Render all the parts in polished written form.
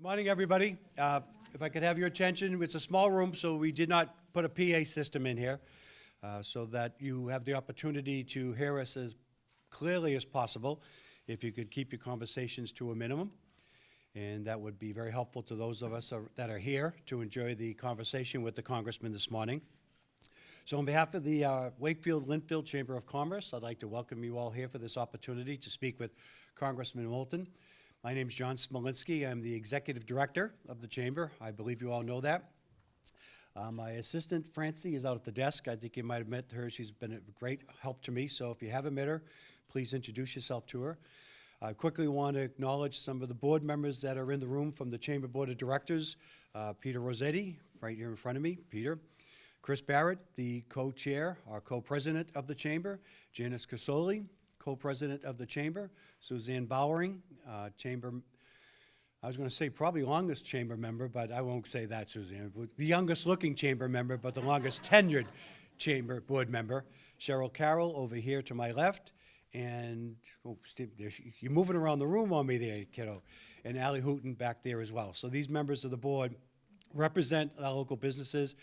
Morning, everybody. If I could have your attention, it's a small room, so we did not put a PA system in here so that you have the opportunity to hear us as clearly as possible. If you could keep your conversations to a minimum, and that would be very helpful to those of us that are here to enjoy the conversation with the Congressman this morning. So on behalf of the Wakefield-Lynnfield Chamber of Commerce, I'd like to welcome you all here for this opportunity to speak with Congressman Moulton. My name is John Smolinski. I'm the Executive Director of the Chamber. I believe you all know that. My assistant, Francie, is out at the desk. I think you might have met her. She's been a great help to me. So if you haven't met her, please introduce yourself to her. I quickly want to acknowledge some of the board members that are in the room from the Chamber Board of Directors. Peter Rossetti, right here in front of me, Peter. Chris Barrett, the co-chair, or co-president of the Chamber. Janice Casoli, co-president of the Chamber. Suzanne Bowering, Chamber, I was going to say probably longest Chamber member, but I won't say that, Suzanne. The youngest looking Chamber member, but the longest tenured Chamber board member. Cheryl Carroll over here to my left. And, oh, Steve, you're moving around the room on me there, kiddo. And Allie Hooten back there as well. So these members of the board represent our local businesses.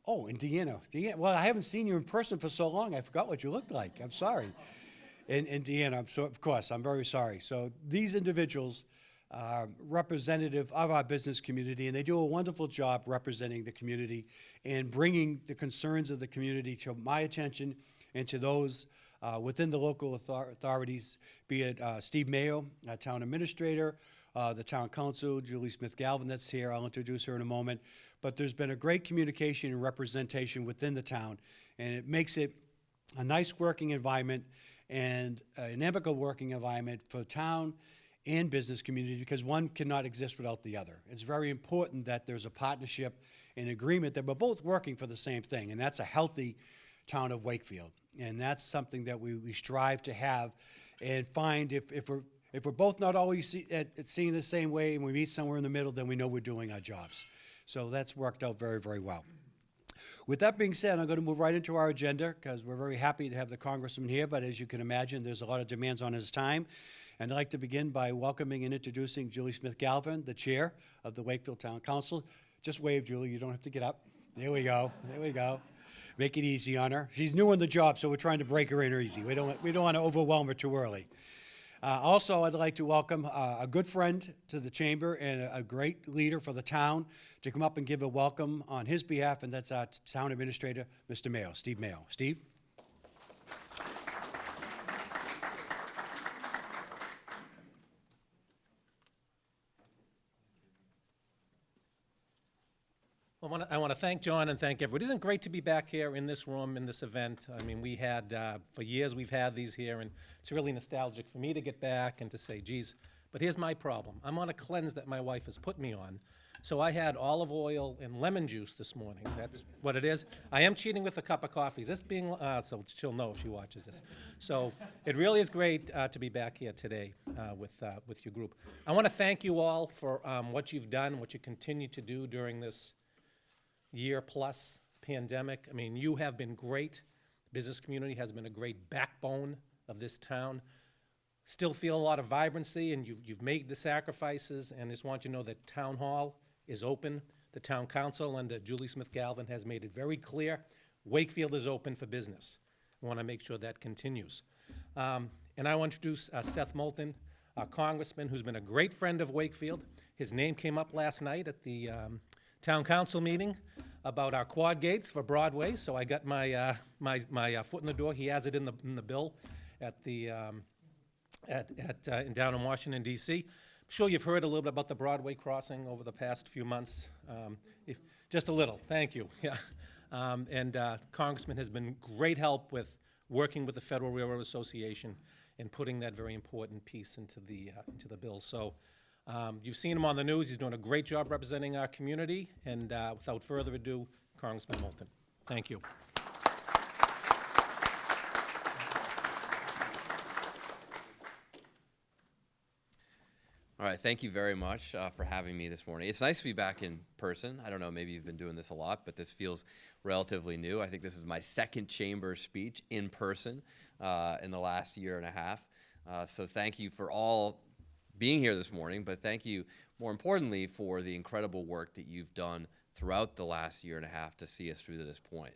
Oh, and Deanna. Well, I haven't seen you in person for so long, I forgot what you looked like. I'm sorry. And Deanna, of course, I'm very sorry. So these individuals are representative of our business community, and they do a wonderful job representing the community and bringing the concerns of the community to my attention and to those within the local authorities, be it Steve Mayo, our town administrator, the town council, Julie Smith-Galvin that's here. I'll introduce her in a moment. But there's been a great communication and representation within the town, and it makes it a nice working environment and an amicable working environment for the town and business community, because one cannot exist without the other. It's very important that there's a partnership and agreement that we're both working for the same thing, and that's a healthy town of Wakefield. And that's something that we strive to have and find if we're both not always seeing the same way and we meet somewhere in the middle, then we know we're doing our jobs. So that's worked out very, very well. With that being said, I'm going to move right into our agenda because we're very happy to have the Congressman here, but as you can imagine, there's a lot of demands on his time. And I'd like to begin by welcoming and introducing Julie Smith-Galvin, the chair of the Wakefield Town Council. Just wave, Julie. You don't have to get up. There we go. There we go. Make it easy on her. She's new in the job, so we're trying to break her in easy. We don't want to overwhelm her too early. Also, I'd like to welcome a good friend to the Chamber and a great leader for the town to come up and give a welcome on his behalf, and that's our town administrator, Mr. Mayo, Steve Mayo. Steve? I want to thank John and thank everybody. Isn't it great to be back here in this room, in this event? I mean, we had, for years we've had these here, and it's really nostalgic for me to get back and to say, geez, but here's my problem. I'm on a cleanse that my wife has put me on. So I had olive oil and lemon juice this morning. That's what it is. I am cheating with a cup of coffee. Is this being, so she'll know if she watches this. So it really is great to be back here today with your group. I want to thank you all for what you've done, what you continue to do during this year-plus pandemic. I mean, you have been great. The business community has been a great backbone of this town. Still feel a lot of vibrancy, and you've made the sacrifices, and I just want you to know that Town Hall is open. The Town Council under Julie Smith-Galvin has made it very clear Wakefield is open for business. I want to make sure that continues. And I want to introduce Seth Moulton, our congressman, who's been a great friend of Wakefield. His name came up last night at the Town Council meeting about our quad gates for Broadway, so I got my my foot in the door. He has it in the bill at the down in Washington D.C. I'm sure you've heard a little bit about the Broadway crossing over the past few months. Just a little, thank you. Yeah, and Congressman has been great help with working with the Federal Railroad Association and putting that very important piece into the bill. So. You've seen him on the news. He's doing a great job representing our community. And without further ado, Congressman Moulton. Thank you. All right, thank you very much for having me this morning. It's nice to be back in person. I don't know, maybe you've been doing this a lot, but this feels relatively new. I think this is my second chamber speech in person in the last year and a half. So thank you for all being here this morning, but thank you, more importantly, for the incredible work that you've done throughout the last year and a half to see us through to this point.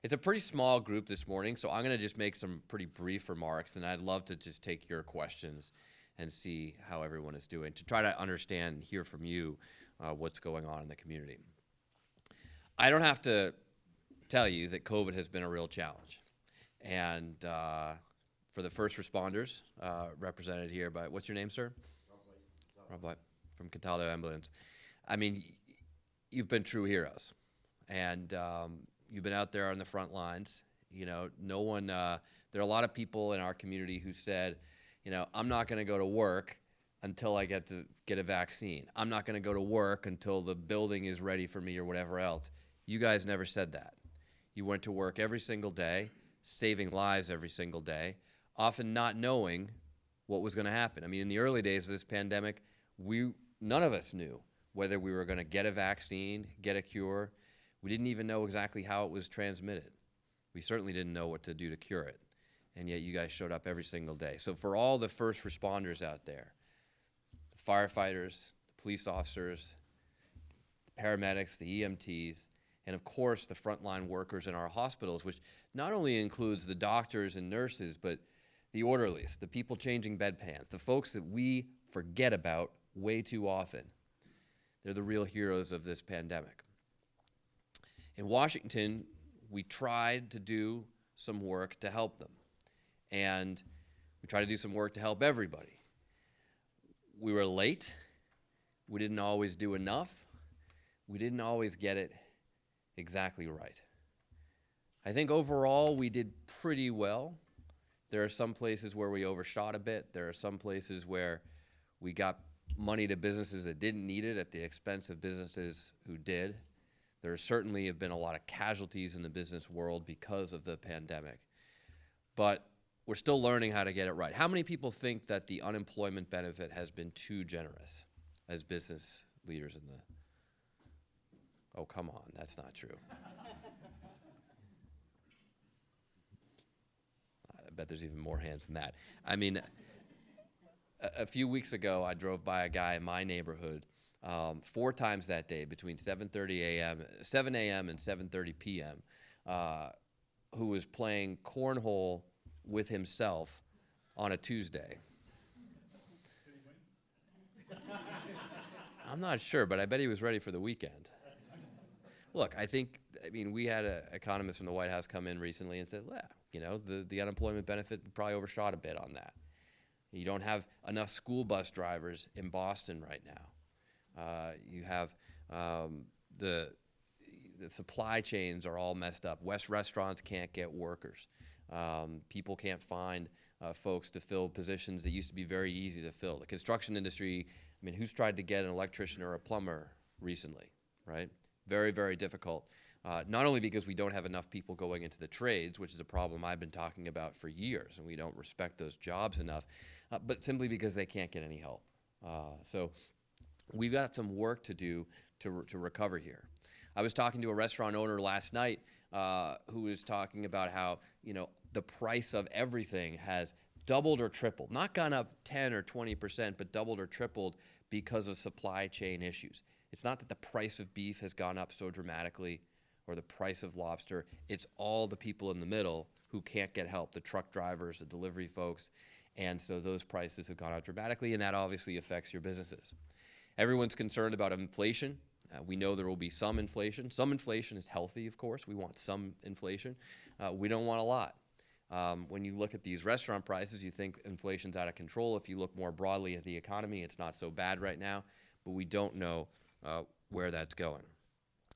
It's a pretty small group this morning, so I'm going to just make some pretty brief remarks, and I'd love to just take your questions and see how everyone is doing, to try to understand and hear from you what's going on in the community. I don't have to tell you that COVID has been a real challenge. And for the first responders, represented here by, what's your name, sir? Rob White from Cataldo Ambulance. I mean, you've been true heroes. And you've been out there on the front lines. You know, no one, there are a lot of people in our community who said, you know, I'm not going to go to work until I get a vaccine. I'm not going to go to work until the building is ready for me or whatever else. You guys never said that. You went to work every single day, saving lives every single day, often not knowing what was going to happen. I mean, in the early days of this pandemic, none of us knew whether we were going to get a vaccine, get a cure. We didn't even know exactly how it was transmitted. We certainly didn't know what to do to cure it. And yet you guys showed up every single day. So for all the first responders out there, the firefighters, the police officers, the paramedics, the EMTs, and of course the frontline workers in our hospitals, which not only includes the doctors and nurses, but the orderlies, the people changing bedpans, the folks that we forget about way too often. They're the real heroes of this pandemic. In Washington, we tried to do some work to help them. And we tried to do some work to help everybody. We were late. We didn't always do enough. We didn't always get it exactly right. I think overall we did pretty well. There are some places where we overshot a bit. There are some places where we got money to businesses that didn't need it at the expense of businesses who did. There certainly have been a lot of casualties in the business world because of the pandemic. But we're still learning how to get it right. How many people think that the unemployment benefit has been too generous as business leaders in the... Oh, come on, that's not true. I bet there's even more hands than that. I mean, a few weeks ago, I drove by a guy in my neighborhood 4 times that day between 7 a.m. and 7:30 p.m. Who was playing cornhole with himself on a Tuesday. I'm not sure, but I bet he was ready for the weekend. Look, I mean, we had an economist from the White House come in recently and said, well, you know, the unemployment benefit probably overshot a bit on that. You don't have enough school bus drivers in Boston right now. You have the supply chains are all messed up. West restaurants can't get workers. People can't find folks to fill positions that used to be very easy to fill. The construction industry, I mean, who's tried to get an electrician or a plumber recently, right? Very, very difficult. Not only because we don't have enough people going into the trades, which is a problem I've been talking about for years, and we don't respect those jobs enough, but simply because they can't get any help. So we've got some work to do to recover here. I was talking to a restaurant owner last night who was talking about how, you know, the price of everything has doubled or tripled, not gone up 10 or 20%, but doubled or tripled because of supply chain issues. It's not that the price of beef has gone up so dramatically or the price of lobster. It's all the people in the middle who can't get help, the truck drivers, the delivery folks. And so those prices have gone up dramatically, and that obviously affects your businesses. Everyone's concerned about inflation. We know there will be some inflation. Some inflation is healthy, of course. We want some inflation. We don't want a lot. When you look at these restaurant prices, you think inflation's out of control. If you look more broadly at the economy, it's not so bad right now, but we don't know where that's going.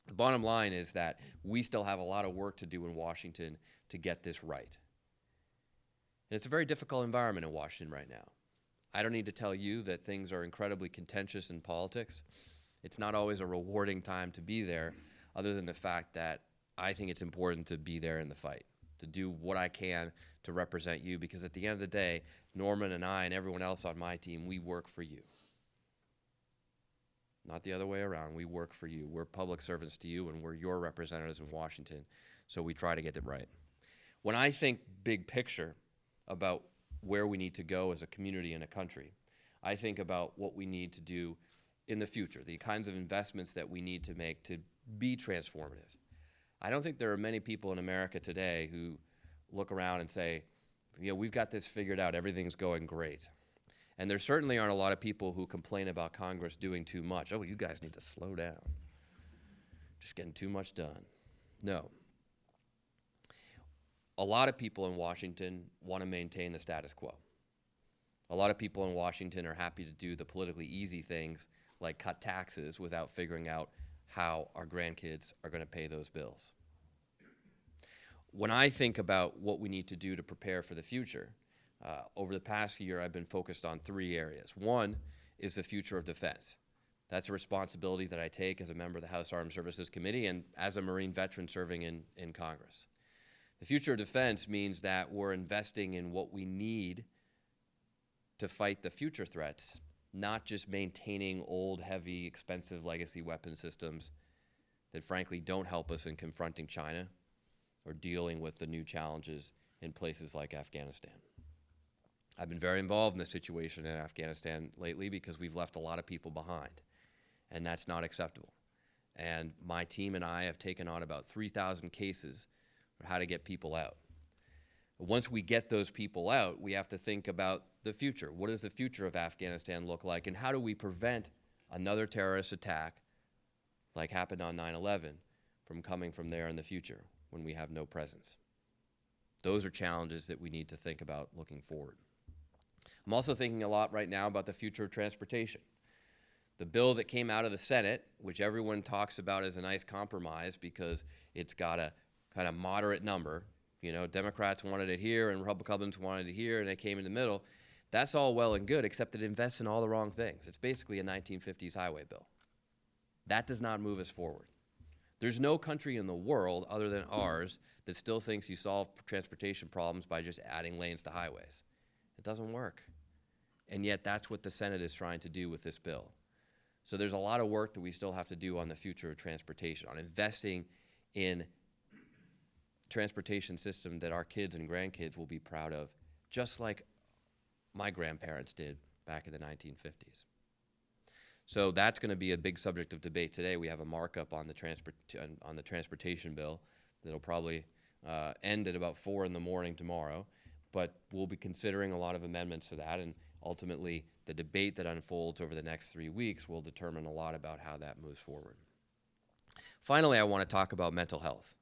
The bottom line is that we still have a lot of work to do in Washington to get this right. And it's a very difficult environment in Washington right now. I don't need to tell you that things are incredibly contentious in politics. It's not always a rewarding time to be there, other than the fact that I think it's important to be there in the fight, to do what I can to represent you, because at the end of the day, Norman and I and everyone else on my team, we work for you. Not the other way around. We work for you. We're public servants to you, and we're your representatives in Washington, so we try to get it right. When I think big picture about where we need to go as a community and a country, I think about what we need to do in the future, the kinds of investments that we need to make to be transformative. I don't think there are many people in America today who look around and say, you know, we've got this figured out, everything's going great. And there certainly aren't a lot of people who complain about Congress doing too much. Oh, you guys need to slow down. Just getting too much done. No. A lot of people in Washington want to maintain the status quo. A lot of people in Washington are happy to do the politically easy things like cut taxes without figuring out how our grandkids are going to pay those bills. When I think about what we need to do to prepare for the future, over the past year I've been focused on 3 areas. One is the future of defense. That's a responsibility that I take as a member of the House Armed Services Committee and as a Marine veteran serving in Congress. The future of defense means that we're investing in what we need to fight the future threats, not just maintaining old, heavy, expensive legacy weapon systems that frankly don't help us in confronting China or dealing with the new challenges in places like Afghanistan. I've been very involved in the situation in Afghanistan lately because we've left a lot of people behind, and that's not acceptable. And my team and I have taken on about 3,000 cases for how to get people out. Once we get those people out, we have to think about the future. What does the future of Afghanistan look like, and how do we prevent another terrorist attack like happened on 9/11 from coming from there in the future when we have no presence? Those are challenges that we need to think about looking forward. I'm also thinking a lot right now about the future of transportation. The bill that came out of the Senate, which everyone talks about as a nice compromise because it's got a kind of moderate number, you know, Democrats wanted it here and Republicans wanted it here and they came in the middle. That's all well and good, except it invests in all the wrong things. It's basically a 1950s highway bill. That does not move us forward. There's no country in the world other than ours that still thinks you solve transportation problems by just adding lanes to highways. It doesn't work. And yet that's what the Senate is trying to do with this bill. So there's a lot of work that we still have to do on the future of transportation, on investing in transportation system that our kids and grandkids will be proud of, just like my grandparents did back in the 1950s. So that's going to be a big subject of debate today. We have a markup on the transportation bill that'll probably end at about 4 in the morning tomorrow, but we'll be considering a lot of amendments to that, and ultimately the debate that unfolds over the next 3 weeks will determine a lot about how that moves forward. Finally, I want to talk about mental health.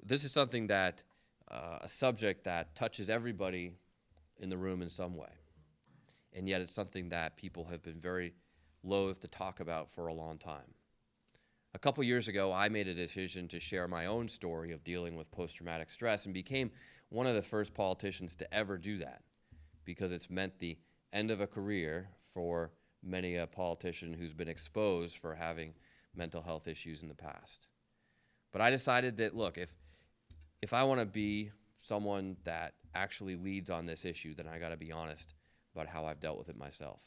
This is something that, a subject that touches everybody in the room in some way. And yet it's something that people have been very loath to talk about for a long time. A couple years ago, I made a decision to share my own story of dealing with post-traumatic stress and became one of the first politicians to ever do that because it's meant the end of a career for many a politician who's been exposed for having mental health issues in the past. But I decided that, look, if I want to be someone that actually leads on this issue, then I got to be honest about how I've dealt with it myself.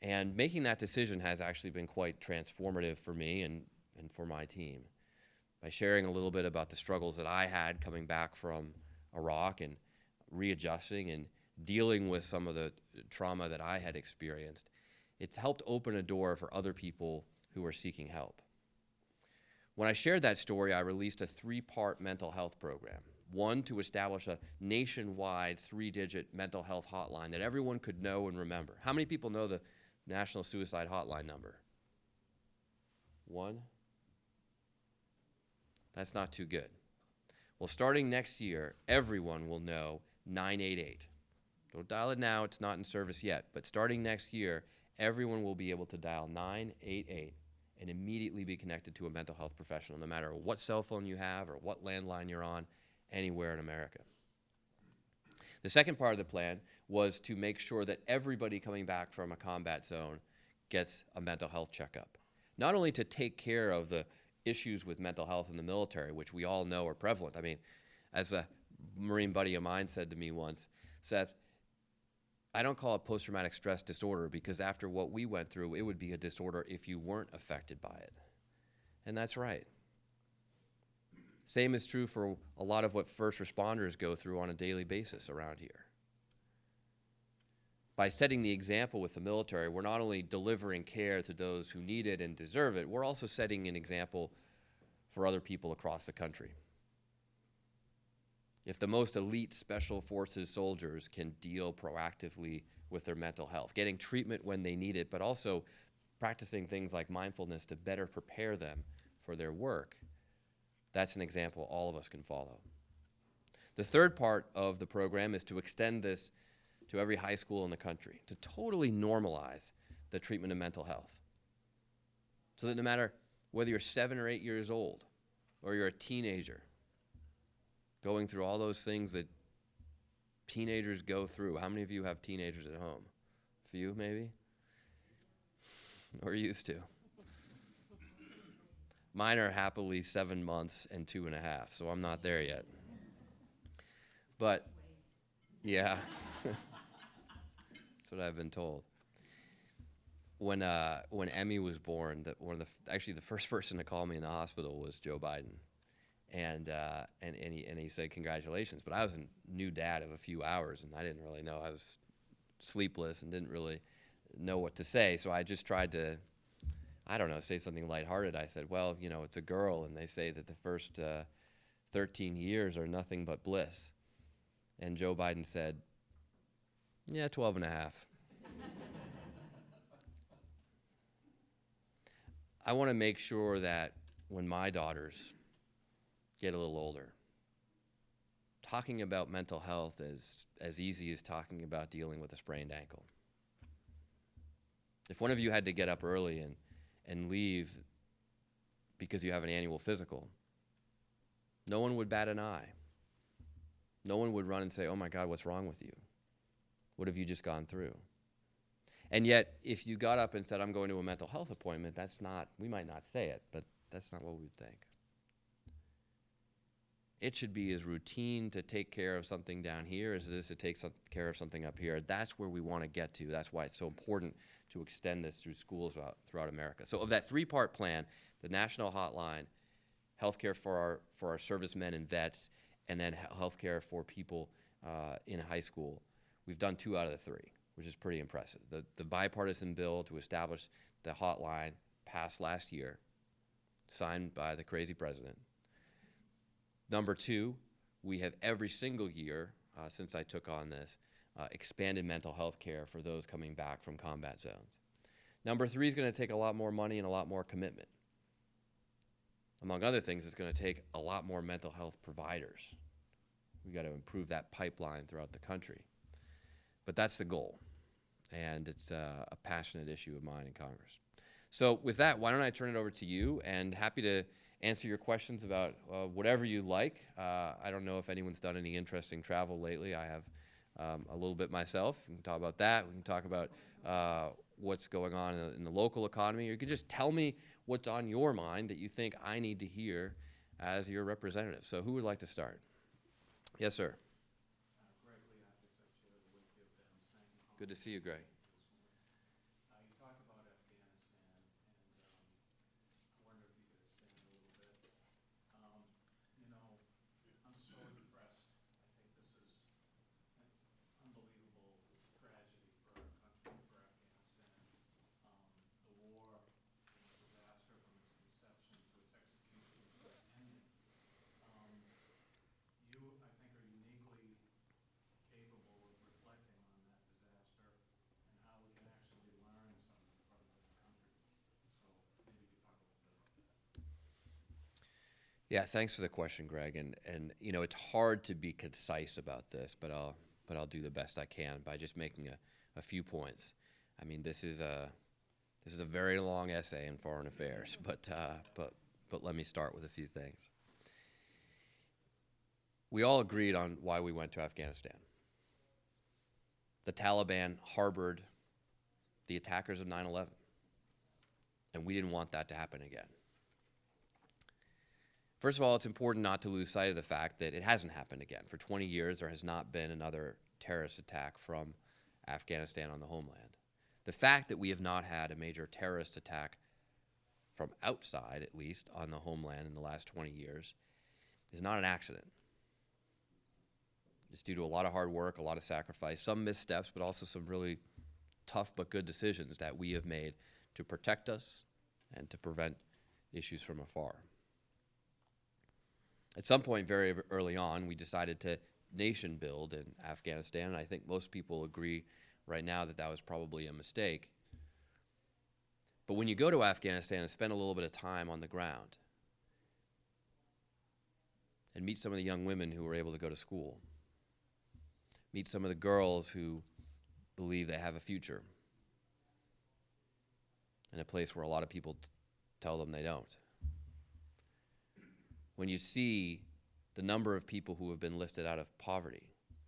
And making that decision has actually been quite transformative for me and for my team. By sharing a little bit about the struggles that I had coming back from Iraq and readjusting and dealing with some of the trauma that I had experienced, it's helped open a door for other people who are seeking help. When I shared that story, I released a 3-part mental health program. One, to establish a nationwide 3-digit mental health hotline that everyone could know and remember. How many people know the National Suicide Hotline number? 1? That's not too good. Well, starting next year, everyone will know 988. Don't dial it now, it's not in service yet, but starting next year, everyone will be able to dial 988 and immediately be connected to a mental health professional, no matter what cell phone you have or what landline you're on, anywhere in America. The second part of the plan was to make sure that everybody coming back from a combat zone gets a mental health checkup. Not only to take care of the issues with mental health in the military, which we all know are prevalent. I mean, as a Marine buddy of mine said to me once, Seth, I don't call it post-traumatic stress disorder because after what we went through, it would be a disorder if you weren't affected by it. And that's right. Same is true for a lot of what first responders go through on a daily basis around here. by setting the example with the military, we're not only delivering care to those who need it and deserve it, we're also setting an example for other people across the country. If the most elite special forces soldiers can deal proactively with their mental health, getting treatment when they need it, but also practicing things like mindfulness to better prepare them for their work, that's an example all of us can follow. The third part of the program is to extend this to every high school in the country, to totally normalize the treatment of mental health. So that no matter whether you're 7 or 8 years old, or you're a teenager, going through all those things that teenagers go through. How many of you have teenagers at home? A few, maybe? Or used to? Mine are happily 7 months and 2.5, so I'm not there yet. But, yeah. That's what I've been told. When Emmy was born, actually the first person to call me in the hospital was Joe Biden, and he said congratulations. But I was a new dad of a few hours, and I didn't really know. I was sleepless and didn't really know what to say. So I just tried to, I don't know, say something lighthearted. I said, well, you know, it's a girl, and they say that the first 13 years are nothing but bliss. And Joe Biden said, yeah, 12 and a half. I want to make sure that when my daughters get a little older, talking about mental health is as easy as talking about dealing with a sprained ankle. If one of you had to get up early and leave because you have an annual physical, no one would bat an eye. No one would run and say, oh my God, what's wrong with you? What have you just gone through? And yet, if you got up and said, I'm going to a mental health appointment, that's not, we might not say it, but that's not what we'd think. It should be as routine to take care of something down here as it is to take care of something up here. That's where we want to get to. That's why it's so important to extend this through schools throughout America. So of that 3-part plan, the national hotline, healthcare for our servicemen and vets, and then healthcare for people in high school, we've done 2 out of the 3. Which is pretty impressive. The bipartisan bill to establish the hotline passed last year, signed by the crazy president. Number 2, we have every single year since I took on this, expanded mental health care for those coming back from combat zones. Number 3 is going to take a lot more money and a lot more commitment. Among other things, it's going to take a lot more mental health providers. We've got to improve that pipeline throughout the country. But that's the goal, and it's a passionate issue of mine in Congress. So with that, why don't I turn it over to you, and happy to answer your questions about whatever you like. I don't know if anyone's done any interesting travel lately. I have a little bit myself. We can talk about that. We can talk about what's going on in the local economy. Or you could just tell me what's on your mind that you think I need to hear as your representative. So who would like to start? Yes, sir. Good to see you, Greg. You talked about Afghanistan, and I wonder if you could expand a little bit. You know, I'm so impressed. I think this is an unbelievable tragedy for our country, for Afghanistan. The war, the disaster from its conception to its execution to its ending. You, I think, are uniquely capable of reflecting on that disaster and how we can actually learn something from it as a country. So maybe you could talk a little bit about that. Yeah, thanks for the question, Greg. And you know, it's hard to be concise about this, but I'll do the best I can by just making a few points. I mean, this is a very long essay in foreign affairs, but let me start with a few things. We all agreed on why we went to Afghanistan. The Taliban harbored the attackers of 9/11, and we didn't want that to happen again. First of all, it's important not to lose sight of the fact that it hasn't happened again. For 20 years, there has not been another terrorist attack from Afghanistan on the homeland. The fact that we have not had a major terrorist attack from outside, at least, on the homeland in the last 20 years is not an accident. It's due to a lot of hard work, a lot of sacrifice, some missteps, but also some really tough but good decisions that we have made to protect us and to prevent issues from afar. At some point very early on, we decided to nation build in Afghanistan, and I think most people agree right now that that was probably a mistake. But when you go to Afghanistan and spend a little bit of time on the ground and meet some of the young women who were able to go to school, meet some of the girls who believe they have a future in a place where a lot of people tell them they don't. When you see the number of people who have been lifted out of poverty,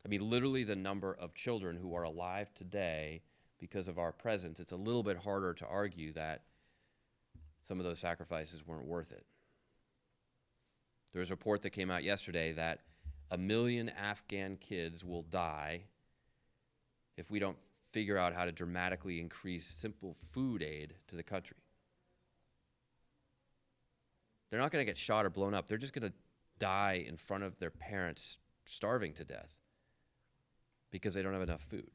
I mean, literally the number of children who are alive today because of our presence, it's a little bit harder to argue that some of those sacrifices weren't worth it. There was a report that came out yesterday that 1 million Afghan kids will die if we don't figure out how to dramatically increase simple food aid to the country. They're not going to get shot or blown up. They're just going to die in front of their parents, starving to death because they don't have enough food.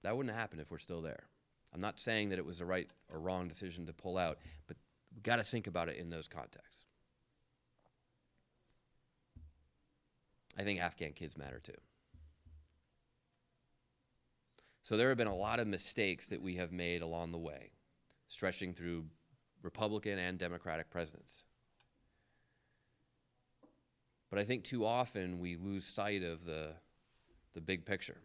That wouldn't happen if we're still there. I'm not saying that it was a right or wrong decision to pull out, but we've got to think about it in those contexts. I think Afghan kids matter too. So there have been a lot of mistakes that we have made along the way, stretching through Republican and Democratic presidents. But I think too often we lose sight of the big picture.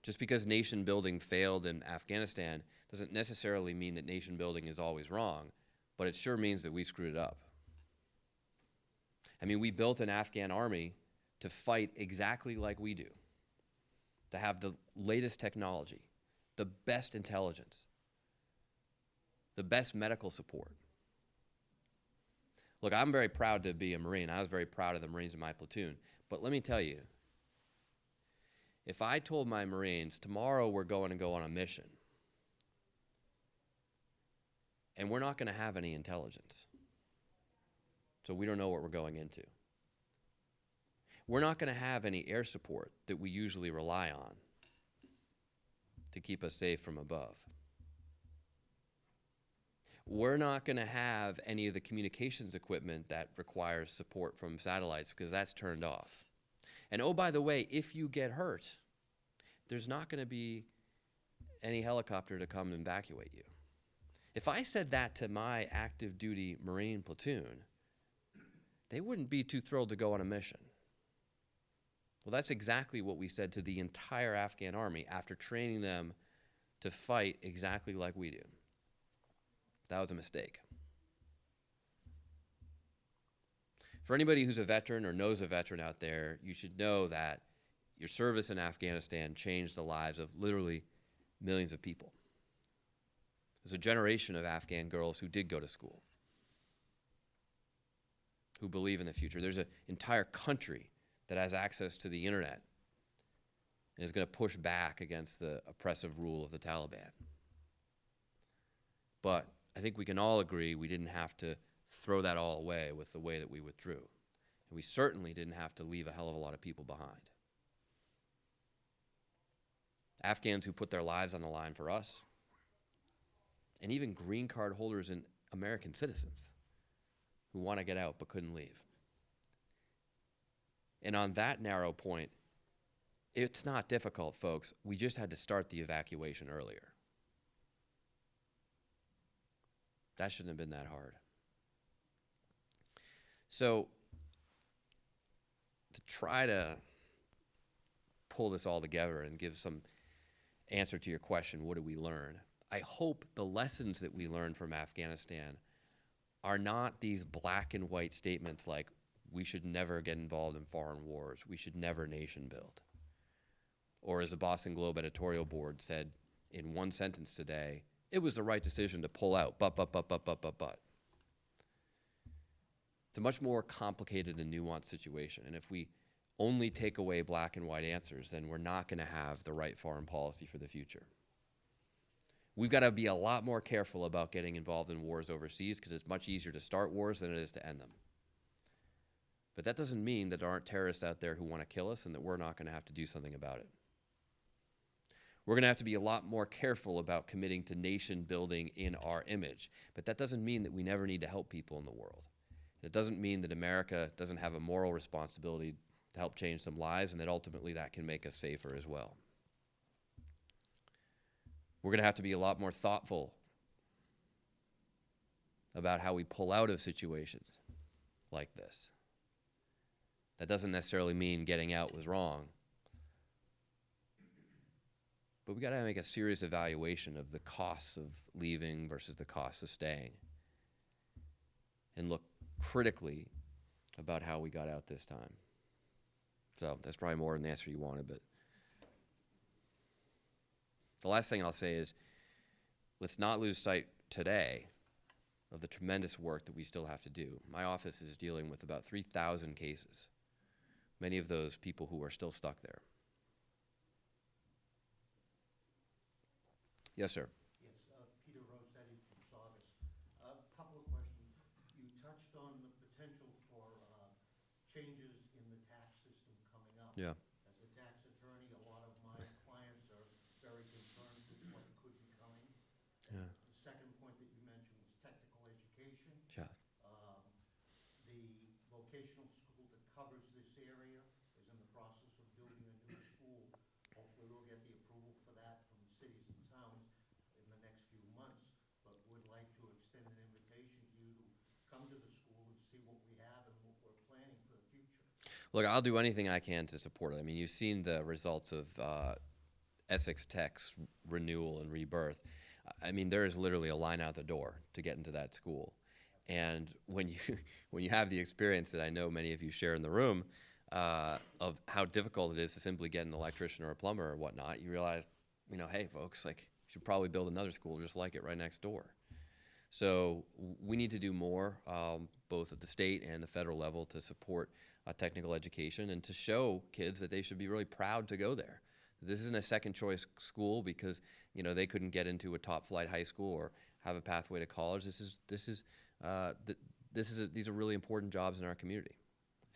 Just because nation building failed in Afghanistan doesn't necessarily mean that nation building is always wrong, but it sure means that we screwed it up. I mean, we built an Afghan army to fight exactly like we do, to have the latest technology, the best intelligence, the best medical support. Look, I'm very proud to be a Marine. I was very proud of the Marines in my platoon. But let me tell you, if I told my Marines, tomorrow we're going to go on a mission, and we're not going to have any intelligence, so we don't know what we're going into. We're not going to have any air support that we usually rely on to keep us safe from above. We're not going to have any of the communications equipment that requires support from satellites because that's turned off. And oh, by the way, if you get hurt, there's not going to be any helicopter to come and evacuate you. If I said that to my active duty Marine platoon, they wouldn't be too thrilled to go on a mission. Well, that's exactly what we said to the entire Afghan army after training them to fight exactly like we do. That was a mistake. For anybody who's a veteran or knows a veteran out there, you should know that your service in Afghanistan changed the lives of literally millions of people. There's a generation of Afghan girls who did go to school, who believe in the future. There's an entire country that has access to the internet and is going to push back against the oppressive rule of the Taliban. But I think we can all agree we didn't have to throw that all away with the way that we withdrew. And we certainly didn't have to leave a hell of a lot of people behind. Afghans who put their lives on the line for us, and even green card holders and American citizens who want to get out but couldn't leave. And on that narrow point, it's not difficult, folks. We just had to start the evacuation earlier. That shouldn't have been that hard. So, to try to pull this all together and give some answer to your question, what did we learn? I hope the lessons that we learned from Afghanistan are not these black and white statements like, we should never get involved in foreign wars, we should never nation build. Or as the Boston Globe editorial board said in one sentence today, it was the right decision to pull out, but. It's a much more complicated and nuanced situation, and if we only take away black and white answers, then we're not going to have the right foreign policy for the future. We've got to be a lot more careful about getting involved in wars overseas because it's much easier to start wars than it is to end them. But that doesn't mean that there aren't terrorists out there who want to kill us and that we're not going to have to do something about it. We're going to have to be a lot more careful about committing to nation building in our image. But that doesn't mean that we never need to help people in the world. It doesn't mean that America doesn't have a moral responsibility to help change some lives and that ultimately that can make us safer as well. We're going to have to be a lot more thoughtful about how we pull out of situations like this. That doesn't necessarily mean getting out was wrong. But we got to make a serious evaluation of the costs of leaving versus the costs of staying. And look critically about how we got out this time. So that's probably more than the answer you wanted, but the last thing I'll say is let's not lose sight today of the tremendous work that we still have to do. My office is dealing with about 3,000 cases, many of those people who are still stuck there. Yes, sir. Yes, Peter Rossetti from Saugus. A couple of questions. You touched on the potential for changes in the tax system coming up. Yeah. As a tax attorney, a lot of my clients are very concerned with what could be coming. Yeah. The second point that you mentioned was technical education. Yeah. The vocational school that covers this area is in the process of building a new school. Hopefully we'll get the approval for that from the cities and towns in the next few months, but would like to extend an invitation to you to come to the school and see what we have and what we're planning for the future. Look, I'll do anything I can to support it. I mean, you've seen the results of Essex Tech's renewal and rebirth. I mean, there is literally a line out the door to get into that school. And when you have the experience that I know many of you share in the room of how difficult it is to simply get an electrician or a plumber or whatnot, you realize, you know, hey, folks, like, you should probably build another school just like it right next door. So we need to do more, both at the state and the federal level, to support technical education and to show kids that they should be really proud to go there. This isn't a second choice school because, you know, they couldn't get into a top flight high school or have a pathway to college. These are really important jobs in our community,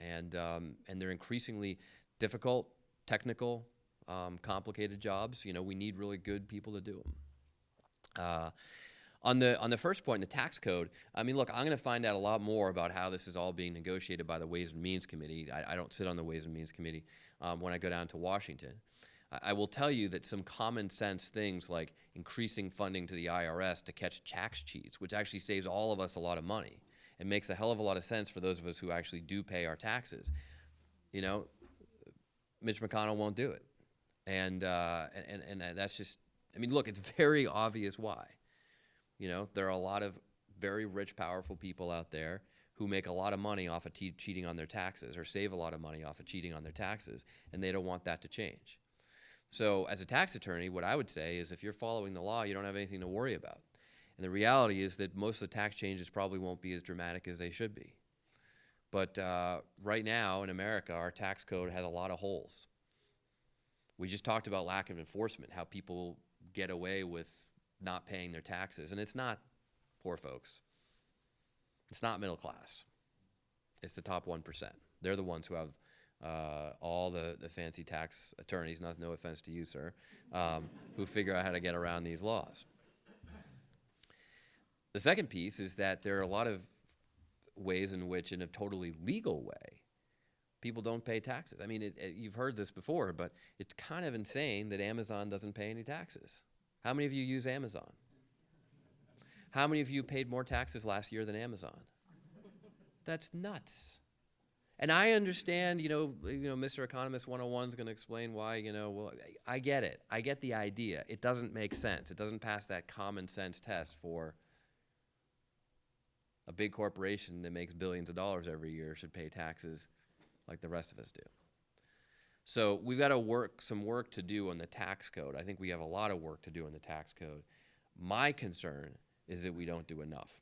and they're increasingly difficult, technical, complicated jobs. You know, we need really good people to do them. On the first point, the tax code, I mean, look, I'm going to find out a lot more about how this is all being negotiated by the Ways and Means Committee. I don't sit on the Ways and Means Committee when I go down to Washington. I will tell you that some common sense things like increasing funding to the IRS to catch tax cheats, which actually saves all of us a lot of money and makes a hell of a lot of sense for those of us who actually do pay our taxes. You know, Mitch McConnell won't do it. And that's just, I mean, look, it's very obvious why. You know, there are a lot of very rich, powerful people out there who make a lot of money off of cheating on their taxes or save a lot of money off of cheating on their taxes, and they don't want that to change. So as a tax attorney, what I would say is if you're following the law, you don't have anything to worry about. And the reality is that most of the tax changes probably won't be as dramatic as they should be. But right now in America, our tax code has a lot of holes. We just talked about lack of enforcement, how people get away with not paying their taxes. And it's not poor folks. It's not middle class. It's the top 1%. They're the ones who have all the fancy tax attorneys, no offense to you, sir, who figure out how to get around these laws. The second piece is that there are a lot of ways in which, in a totally legal way, people don't pay taxes. I mean, you've heard this before, but it's kind of insane that Amazon doesn't pay any taxes. How many of you use Amazon? How many of you paid more taxes last year than Amazon? That's nuts. And I understand, you know, Mr. Economist 101 is going to explain why, you know, well, I get it. I get the idea. It doesn't make sense. It doesn't pass that common sense test for a big corporation that makes billions of dollars every year should pay taxes like the rest of us do. So we've got some work to do on the tax code. I think we have a lot of work to do on the tax code. My concern is that we don't do enough,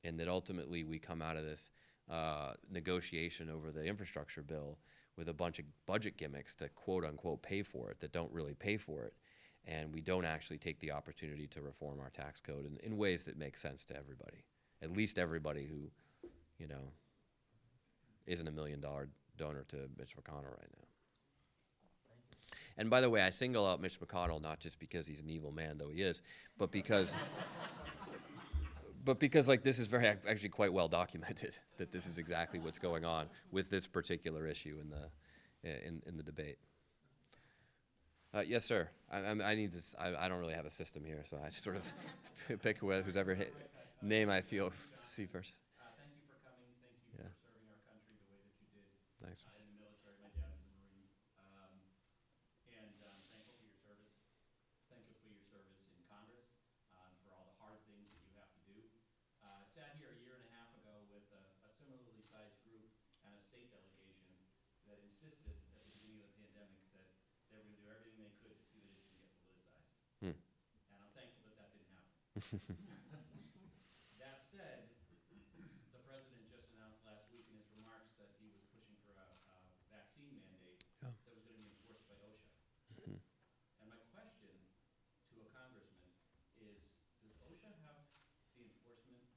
and that ultimately we come out of this negotiation over the infrastructure bill with a bunch of budget gimmicks to quote unquote pay for it that don't really pay for it. and we don't actually take the opportunity to reform our tax code in ways that make sense to everybody, at least everybody who, you know, isn't $1 million donor to Mitch McConnell right now. And by the way, I single out Mitch McConnell not just because he's an evil man, though he is, but because, like this is actually quite well documented that this is exactly what's going on with this particular issue in the debate. Yes, sir. I need to. I don't really have a system here, so I just sort of pick who's ever name I feel see first. Thank you for coming. Thank you Yeah. for serving our country the way that you did. Thanks. In the military, my dad was a Marine. Thankful for your service. Thankful for your service in Congress, for all the hard things that you have to do. I sat here a year and a half ago with a similarly sized group and a state delegation that insisted at the beginning of the pandemic that they were going to do everything they could to see that it didn't get politicized. Hmm. And I'm thankful that that didn't happen. That said, the president just announced last week in his remarks that he was pushing for a vaccine mandate Yeah. that was going to be enforced by OSHA. Mhm. And my question to a congressman is, does OSHA have the enforcement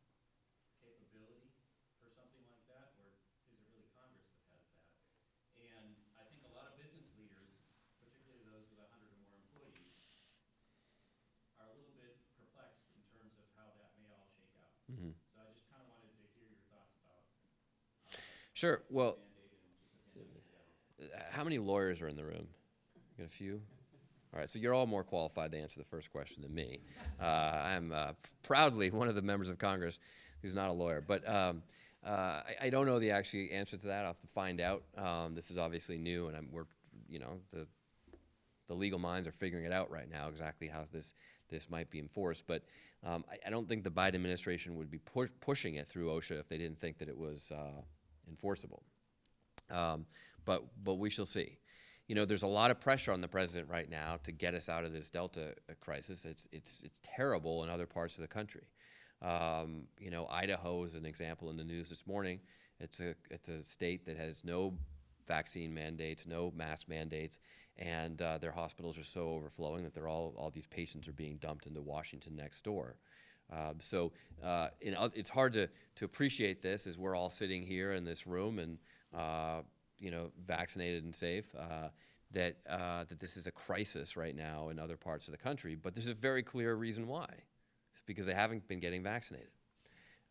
capability for something like that, or is it really Congress that has that? And I think a lot of business leaders, particularly those with 100 or more employees, are a little bit perplexed in terms of how that may all shake out. Mhm. So I just kind of wanted to hear your thoughts about Sure. Well, mandate and just the pandemic in general. how many lawyers are in the room? Got a few? All right, so you're all more qualified to answer the first question than me. I'm proudly one of the members of Congress who's not a lawyer, but I don't know the actual answer to that. I'll have to find out. This is obviously new, and we're, you know, the legal minds are figuring it out right now exactly how this might be enforced. But I don't think the Biden administration would be pushing it through OSHA if they didn't think that it was enforceable. But we shall see. You know, there's a lot of pressure on the president right now to get us out of this Delta crisis. It's terrible in other parts of the country. You know, Idaho is an example in the news this morning. It's a state that has no vaccine mandates, no mask mandates, and their hospitals are so overflowing that all these patients are being dumped into Washington next door. It's hard to appreciate this as we're all sitting here in this room and you know, vaccinated and safe, that this is a crisis right now in other parts of the country. But there's a very clear reason why. It's because they haven't been getting vaccinated.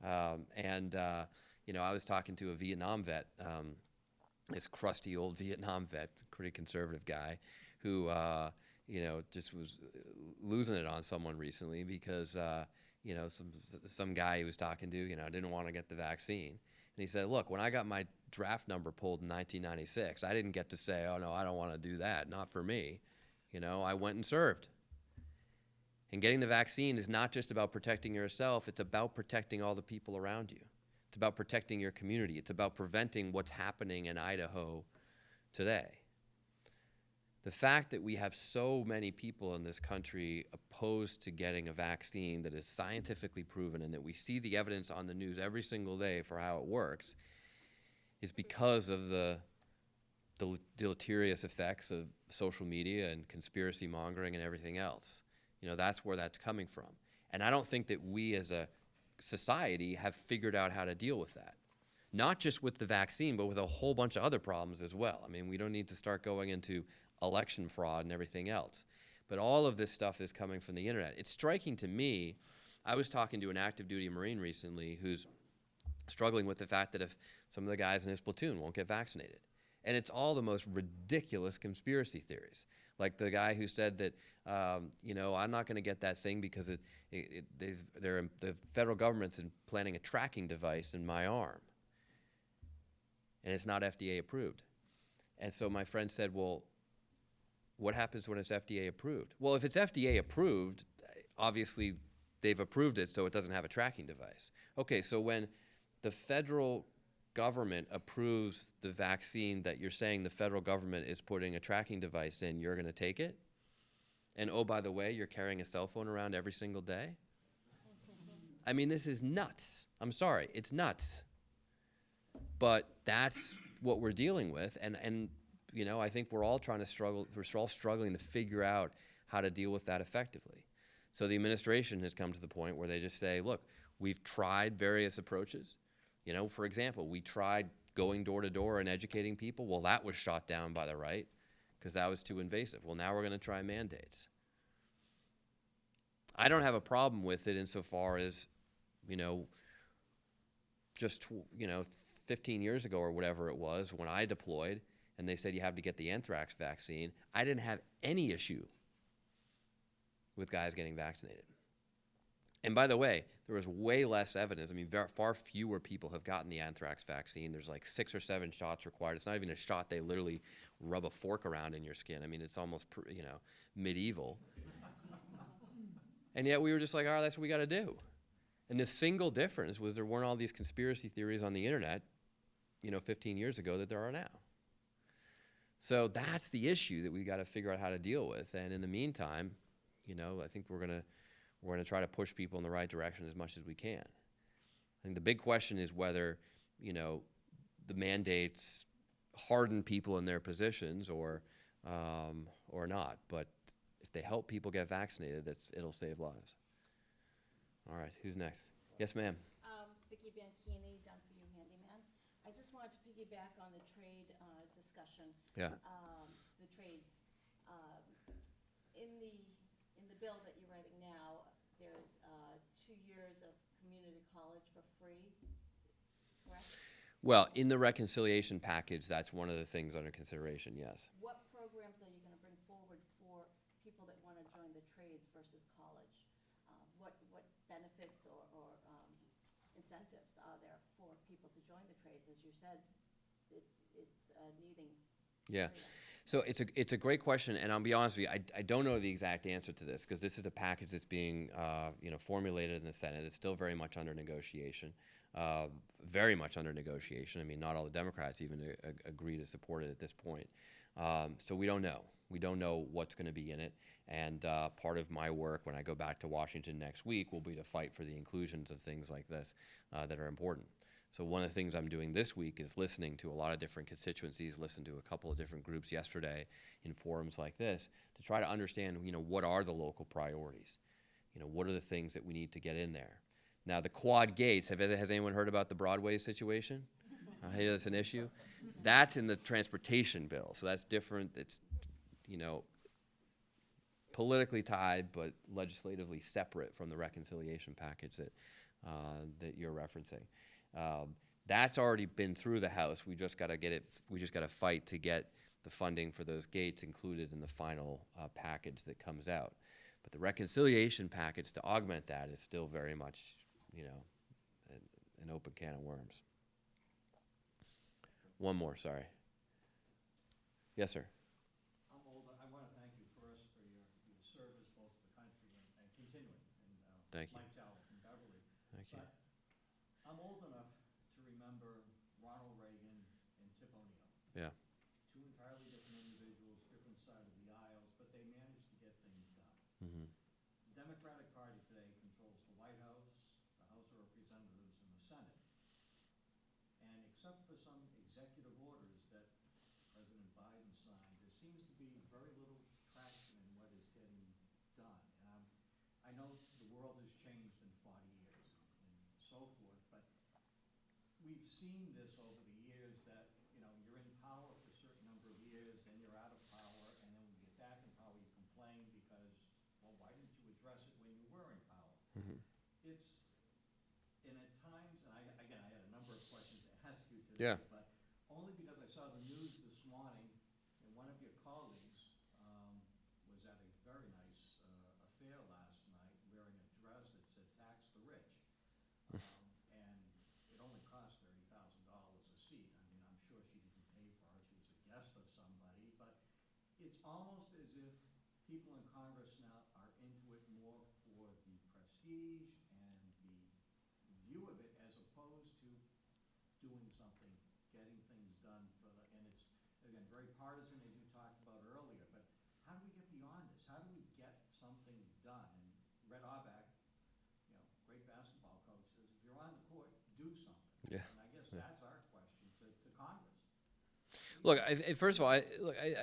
You know, I was talking to a Vietnam vet, this crusty old Vietnam vet, pretty conservative guy, who you know, just was losing it on someone recently because you know, some guy he was talking to, you know, didn't want to get the vaccine. And he said, look, when I got my draft number pulled in 1996, I didn't get to say, oh, no, I don't want to do that. Not for me. You know, I went and served. And getting the vaccine is not just about protecting yourself. It's about protecting all the people around you. It's about protecting your community. It's about preventing what's happening in Idaho today. The fact that we have so many people in this country opposed to getting a vaccine that is scientifically proven and that we see the evidence on the news every single day for how it works is because of the deleterious effects of social media and conspiracy mongering and everything else. You know, that's where that's coming from. And I don't think that we as a society have figured out how to deal with that. Not just with the vaccine, but with a whole bunch of other problems as well. I mean, we don't need to start going into election fraud and everything else. But all of this stuff is coming from the internet. It's striking to me. I was talking to an active duty Marine recently who's struggling with the fact that if some of the guys in his platoon won't get vaccinated. And it's all the most ridiculous conspiracy theories. Like the guy who said that, you know, I'm not going to get that thing because the federal government's planning a tracking device in my arm. And it's not FDA approved. And so my friend said, well, what happens when it's FDA approved? Well, if it's FDA approved, obviously they've approved it so it doesn't have a tracking device. Okay, so when the federal government approves the vaccine that you're saying the federal government is putting a tracking device in, you're going to take it? And oh, by the way, you're carrying a cell phone around every single day? I mean, this is nuts. I'm sorry, it's nuts. But that's what we're dealing with, and you know, I think we're all struggling to figure out how to deal with that effectively. So the administration has come to the point where they just say, look, we've tried various approaches. You know, for example, we tried going door to door and educating people. Well, that was shot down by the right because that was too invasive. Well, now we're going to try mandates. I don't have a problem with it insofar as, you know, just, 15 years ago or whatever it was when I deployed and they said you have to get the anthrax vaccine, I didn't have any issue with guys getting vaccinated. And by the way, there was way less evidence. I mean, far fewer people have gotten the anthrax vaccine. There's like 6 or 7 shots required. It's not even a shot. They literally rub a fork around in your skin. I mean, it's almost, medieval. And yet we were just like, all right, that's what we got to do. And the single difference was there weren't all these conspiracy theories on the internet, 15 years ago that there are now. So that's the issue that we got to figure out how to deal with. And in the meantime, I think we're gonna try to push people in the right direction as much as we can. I think the big question is whether, the mandates harden people in their positions or not. But if they help people get vaccinated, it'll save lives. All right, who's next? Yes, ma'am. Vicki Bianchini, Done For You Handyman. I just wanted to piggyback on the trade discussion. Yeah. The trades. In the bill that you're writing now, there's 2 years of community college for free, correct? Well, in the reconciliation package, that's one of the things under consideration, yes. What programs are you going to bring forward for people that want to join the trades versus college? What benefits or incentives are there for people to join the trades? As you said, it's needing. Yeah. So it's a great question, and I'll be honest with you, I don't know the exact answer to this because this is a package that's being formulated in the Senate. It's still very much under negotiation, very much under negotiation. I mean, not all the Democrats even agree to support it at this point. So we don't know. We don't know what's going to be in it, and part of my work when I go back to Washington next week will be to fight for the inclusions of things like this that are important. So one of the things I'm doing this week is listening to a lot of different constituencies, listened to a couple of different groups yesterday in forums like this to try to understand, what are the local priorities? What are the things that we need to get in there? Now, the quad gates, has anyone heard about the Broadway situation? Hey, that's an issue. That's in the transportation bill, so that's different. It's, politically tied, but legislatively separate from the reconciliation package that you're referencing. That's already been through the House. We just got to get it. We just got to fight to get the funding for those gates included in the final package that comes out. But the reconciliation package to augment that is still very much, an open can of worms. One more, sorry. Yes, sir. I'm old. I want to thank you first for your service both to the country and continuing. And, Thank you. Mike Talbot from Beverly. Thank you. But I'm old enough to remember Ronald Reagan and Tip O'Neill. Yeah. 2 entirely different individuals, different side of the aisles, but they managed to get things done. Mm-hmm. The Democratic Party today controls the White House, the House of Representatives, and the Senate. And except for some executive orders that President Biden signed, there seems to be very little traction in what is getting done. And I know the world has changed in 40 years and so forth, but we've seen this over the years that, you're in power for a certain number of years, then you're out of power, and then when you get back in power, you complain because, well, why didn't you address it when you were in power? Mm-hmm. It's, and at times, and I had a number of questions to ask you today, Yeah. but only because I saw the news this morning, and one of your colleagues was at a very nice affair last night wearing a dress that said "Tax the Rich," and it only cost $30,000 a seat. I mean, I'm sure she didn't pay for it; she was a guest of somebody. But it's almost as if people in Congress now are into it more for the prestige and the view of it, as opposed to doing something, getting things done for the, and it's, again, very partisan, as you talked about earlier, but how do we get beyond this? How do we get something done? And Red Auerbach, great basketball coach, says, if you're on the court, do something. Yeah. And I guess Yeah. that's our question to Congress. Look, first of all, I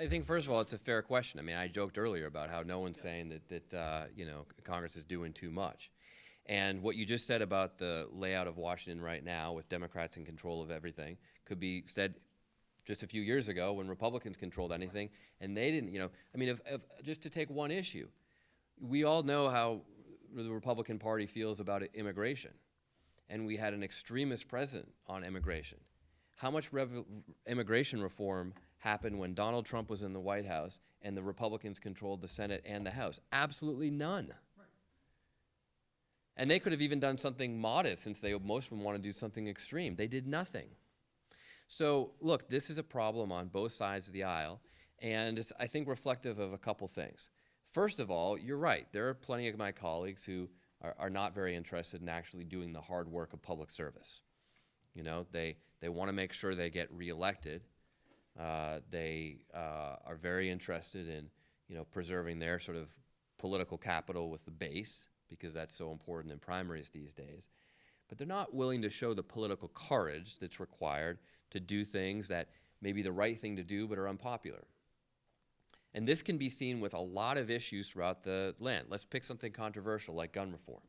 think first of all, it's a fair question. I mean, I joked earlier about how no one's saying that you know, Congress is doing too much. And what you just said about the layout of Washington right now, with Democrats in control of everything, could be said just a few years ago when Republicans controlled anything, and they didn't, you know, I mean, if just to take one issue, we all know how the Republican Party feels about immigration, and we had an extremist president on immigration. How much immigration reform happened when Donald Trump was in the White House and the Republicans controlled the Senate and the House? Absolutely none. Right. And they could have even done something modest, since most of them want to do something extreme. They did nothing. So look, this is a problem on both sides of the aisle, and it's, I think, reflective of a couple things. First of all, you're right. There are plenty of my colleagues who are not very interested in actually doing the hard work of public service. You know, they want to make sure they get reelected. They are very interested in, you know, preserving their sort of political capital with the base, because that's so important in primaries these days. But they're not willing to show the political courage that's required to do things that may be the right thing to do but are unpopular. And this can be seen with a lot of issues throughout the land. Let's pick something controversial like gun reform.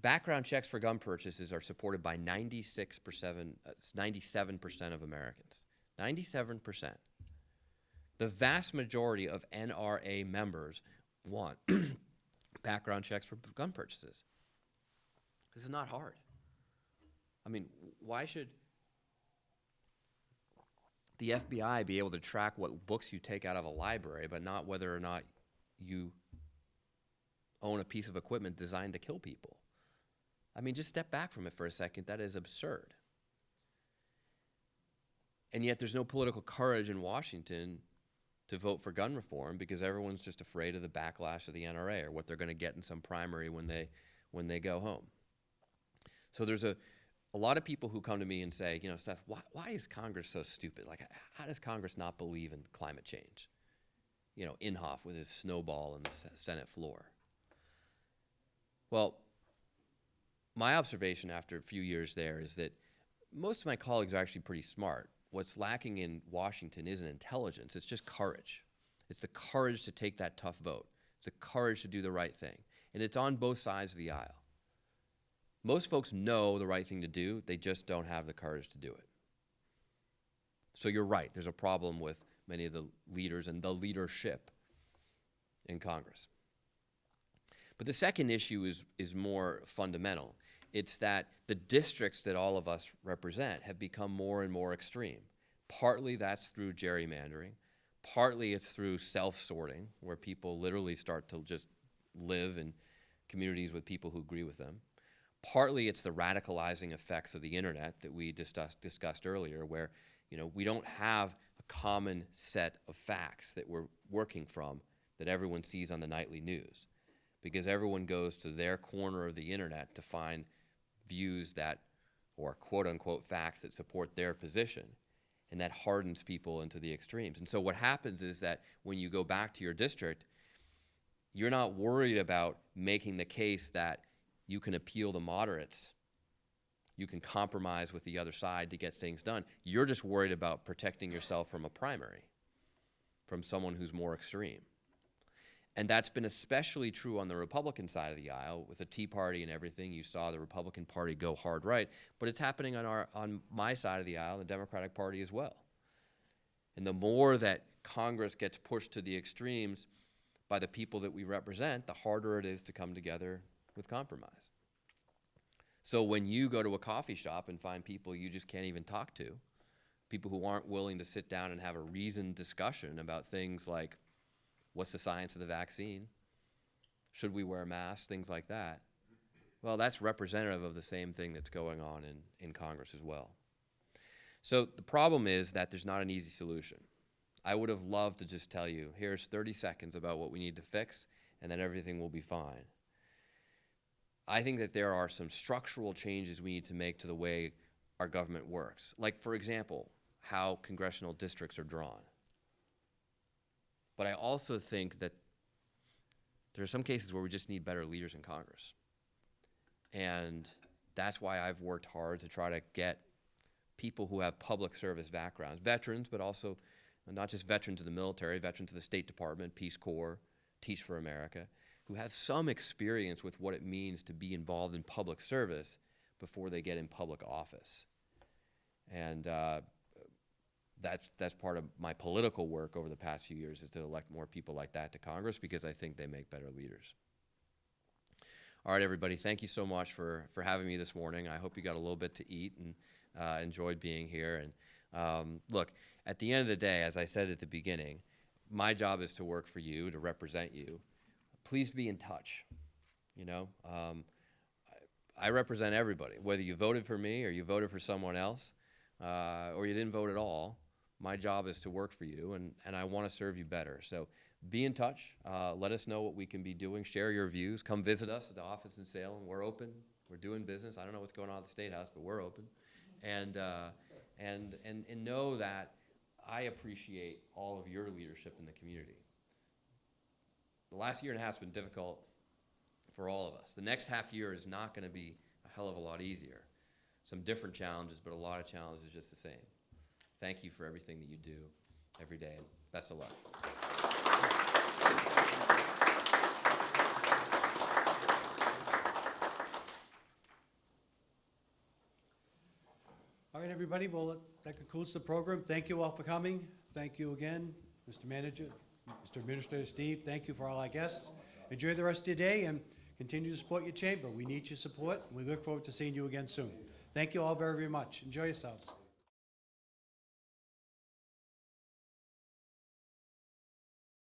Background checks for gun purchases are supported by 97% of Americans. 97%. The vast majority of NRA members want background checks for gun purchases. This is not hard. I mean, why should the FBI be able to track what books you take out of a library, but not whether or not you own a piece of equipment designed to kill people? I mean, just step back from it for a second. That is absurd. And yet there's no political courage in Washington to vote for gun reform, because everyone's just afraid of the backlash of the NRA or what they're going to get in some primary when they go home. So there's a lot of people who come to me and say, you know, Seth, why is Congress so stupid? Like, how does Congress not believe in climate change? You know, Inhofe with his snowball on the Senate floor. Well, my observation after a few years there is that most of my colleagues are actually pretty smart. What's lacking in Washington isn't intelligence, it's just courage. It's the courage to take that tough vote. It's the courage to do the right thing. And it's on both sides of the aisle. Most folks know the right thing to do, they just don't have the courage to do it. So you're right, there's a problem with many of the leaders and the leadership in Congress. But the second issue is more fundamental. It's that the districts that all of us represent have become more and more extreme. Partly that's through gerrymandering. Partly it's through self-sorting, where people literally start to just live in communities with people who agree with them. Partly it's the radicalizing effects of the internet that we discussed earlier, where, you know, we don't have a common set of facts that we're working from that everyone sees on the nightly news, because everyone goes to their corner of the internet to find views that, or quote unquote facts that support their position, and that hardens people into the extremes. And so what happens is that when you go back to your district, you're not worried about making the case that you can appeal to moderates, you can compromise with the other side to get things done. You're just worried about protecting yourself from a primary, from someone who's more extreme. And that's been especially true on the Republican side of the aisle. With the Tea Party and everything, you saw the Republican Party go hard right, but it's happening on my side of the aisle, the Democratic Party as well. And the more that Congress gets pushed to the extremes by the people that we represent, the harder it is to come together with compromise. So when you go to a coffee shop and find people you just can't even talk to, people who aren't willing to sit down and have a reasoned discussion about things like, what's the science of the vaccine? Should we wear masks? Things like that. Well, that's representative of the same thing that's going on in Congress as well. So the problem is that there's not an easy solution. I would have loved to just tell you, here's 30 seconds about what we need to fix, and then everything will be fine. I think that there are some structural changes we need to make to the way our government works. Like, for example, how congressional districts are drawn. But I also think that there are some cases where we just need better leaders in Congress. And that's why I've worked hard to try to get people who have public service backgrounds, veterans, but also not just veterans of the military, veterans of the State Department, Peace Corps, Teach for America, who have some experience with what it means to be involved in public service before they get in public office. And that's part of my political work over the past few years, is to elect more people like that to Congress, because I think they make better leaders. All right, everybody, thank you so much for having me this morning. I hope you got a little bit to eat and enjoyed being here. And look, at the end of the day, as I said at the beginning, my job is to work for you, to represent you. Please be in touch. You know, I represent everybody, whether you voted for me or you voted for someone else, or you didn't vote at all. My job is to work for you, and I want to serve you better. So be in touch. Let us know what we can be doing. Share your views. Come visit us at the office in Salem. We're open. We're doing business. I don't know what's going on at the State House, but we're open. And know that I appreciate all of your leadership in the community. The last year and a half has been difficult for all of us. The next half year is not going to be a hell of a lot easier. Some different challenges, but a lot of challenges just the same. Thank you for everything that you do every day. Best of luck. All right, everybody, well, that concludes the program. Thank you all for coming. Thank you again, Mr. Manager, Mr. Administrator Steve. Thank you for all our guests. Enjoy the rest of your day and continue to support your chamber. We need your support, and we look forward to seeing you again soon. Thank you all very, very much. Enjoy yourselves.